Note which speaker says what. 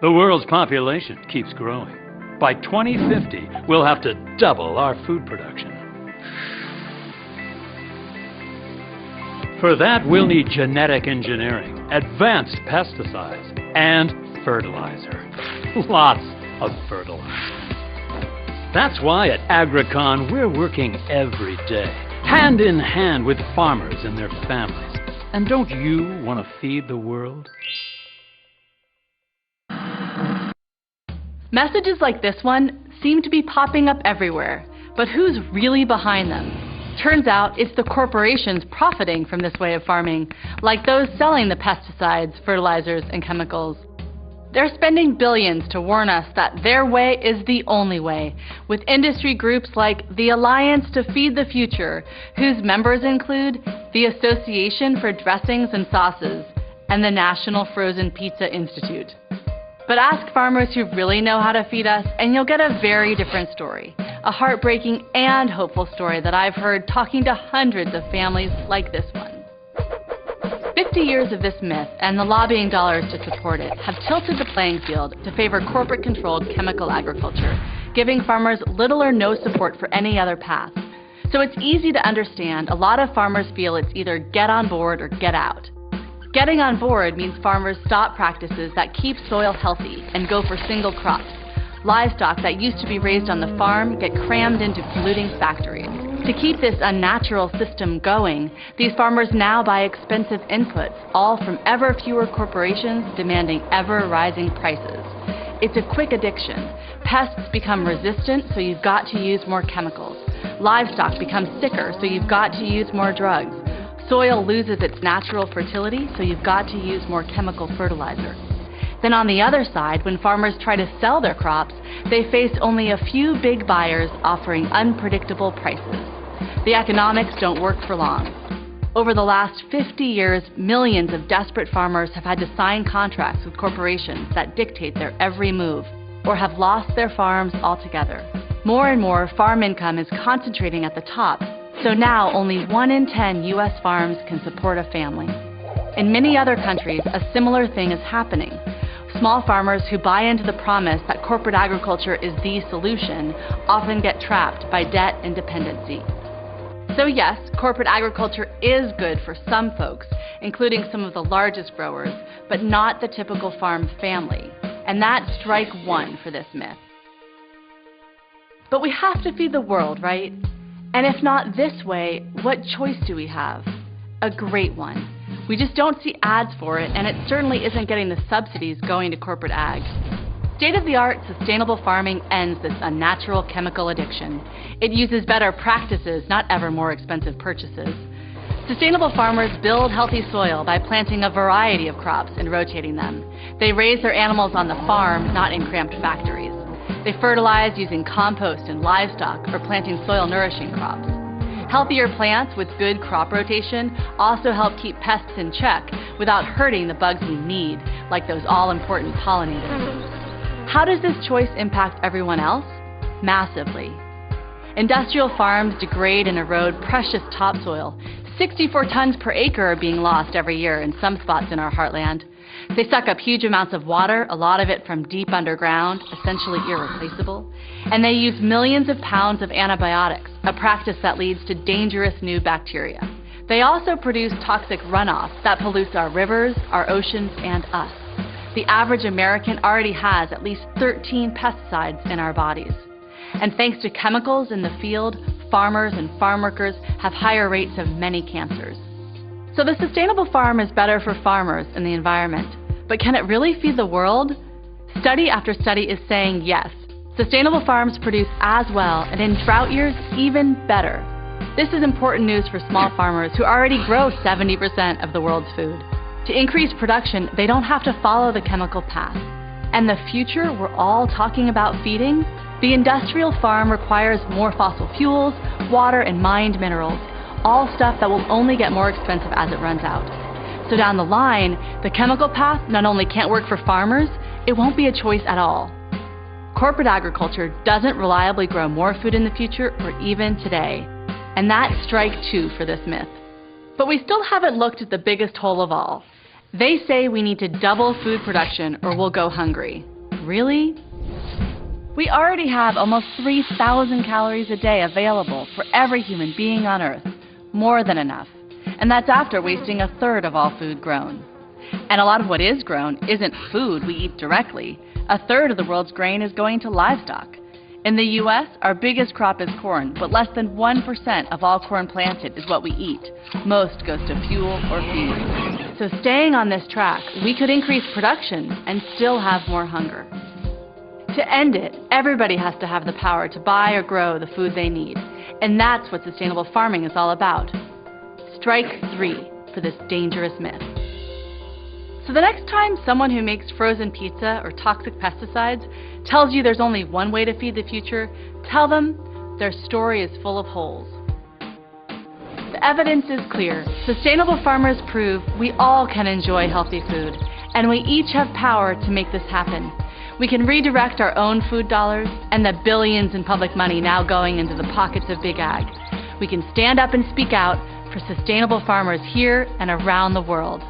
Speaker 1: The world's population keeps growing. By 2050, we'll have to double our food production. For that, we'll need genetic engineering, advanced pesticides, and fertilizer. Lots of fertilizer. That's why at Agricon, we're working every day, hand in hand with farmers and their families. And don't you want to feed the world?
Speaker 2: Messages like this one seem to be popping up everywhere, but who's really behind them? Turns out it's the corporations profiting from this way of farming, like those selling the pesticides, fertilizers, and chemicals. They're spending billions to warn us that their way is the only way, with industry groups like the Alliance to Feed the Future, whose members include the Association for Dressings and Sauces and the National Frozen Pizza Institute. But ask farmers who really know how to feed us, and you'll get a very different story. A heartbreaking and hopeful story that I've heard talking to hundreds of families like this one. 50 years of this myth and the lobbying dollars to support it have tilted the playing field to favor corporate-controlled chemical agriculture, giving farmers little or no support for any other path. So it's easy to understand a lot of farmers feel it's either get on board or get out. Getting on board means farmers stop practices that keep soil healthy and go for single crops. Livestock that used to be raised on the farm get crammed into polluting factories. To keep this unnatural system going, these farmers now buy expensive inputs, all from ever fewer corporations demanding ever-rising prices. It's a quick addiction. Pests become resistant, so you've got to use more chemicals. Livestock becomes sicker, so you've got to use more drugs. Soil loses its natural fertility, so you've got to use more chemical fertilizer. Then on the other side, when farmers try to sell their crops, they face only a few big buyers offering unpredictable prices. The economics don't work for long. Over the last 50 years, millions of desperate farmers have had to sign contracts with corporations that dictate their every move, or have lost their farms altogether. More and more farm income is concentrating at the top, so now only 1 in 10 U.S. farms can support a family. In many other countries, a similar thing is happening. Small farmers who buy into the promise that corporate agriculture is the solution often get trapped by debt and dependency. So yes, corporate agriculture is good for some folks, including some of the largest growers, but not the typical farm family. And that's strike one for this myth. But we have to feed the world, right? And if not this way, what choice do we have? A great one. We just don't see ads for it, and it certainly isn't getting the subsidies going to corporate ag. State-of-the-art sustainable farming ends this unnatural chemical addiction. It uses better practices, not ever more expensive purchases. Sustainable farmers build healthy soil by planting a variety of crops and rotating them. They raise their animals on the farm, not in cramped factories. They fertilize using compost and livestock or planting soil-nourishing crops. Healthier plants with good crop rotation also help keep pests in check without hurting the bugs we need, like those all-important pollinators. How does this choice impact everyone else? Massively. Industrial farms degrade and erode precious topsoil. 64 tons per acre are being lost every year in some spots in our heartland. They suck up huge amounts of water, a lot of it from deep underground, essentially irreplaceable. And they use millions of pounds of antibiotics, a practice that leads to dangerous new bacteria. They also produce toxic runoff that pollutes our rivers, our oceans, and us. The average American already has at least 13 pesticides in our bodies. And thanks to chemicals in the field, farmers and farm workers have higher rates of many cancers. So the sustainable farm is better for farmers and the environment. But can it really feed the world? Study after study is saying yes. Sustainable farms produce as well, and in drought years, even better. This is important news for small farmers who already grow 70% of the world's food. To increase production, they don't have to follow the chemical path. And the future we're all talking about feeding? The industrial farm requires more fossil fuels, water, and mined minerals, all stuff that will only get more expensive as it runs out. So down the line, the chemical path not only can't work for farmers, it won't be a choice at all. Corporate agriculture doesn't reliably grow more food in the future or even today. And that's strike two for this myth. But we still haven't looked at the biggest hole of all. They say we need to double food production or we'll go hungry. Really? We already have almost 3,000 calories a day available for every human being on Earth. More than enough. And that's after wasting a third of all food grown. And a lot of what is grown isn't food we eat directly. A third of the world's grain is going to livestock. In the U.S., our biggest crop is corn, but less than 1% of all corn planted is what we eat. Most goes to fuel or feed. So staying on this track, we could increase production and still have more hunger. To end it, everybody has to have the power to buy or grow the food they need. And that's what sustainable farming is all about. Strike 3 for this dangerous myth. So the next time someone who makes frozen pizza or toxic pesticides tells you there's only one way to feed the future, tell them their story is full of holes. The evidence is clear. Sustainable farmers prove we all can enjoy healthy food, and we each have power to make this happen. We can redirect our own food dollars and the billions in public money now going into the pockets of big ag. We can stand up and speak out for sustainable farmers here and around the world.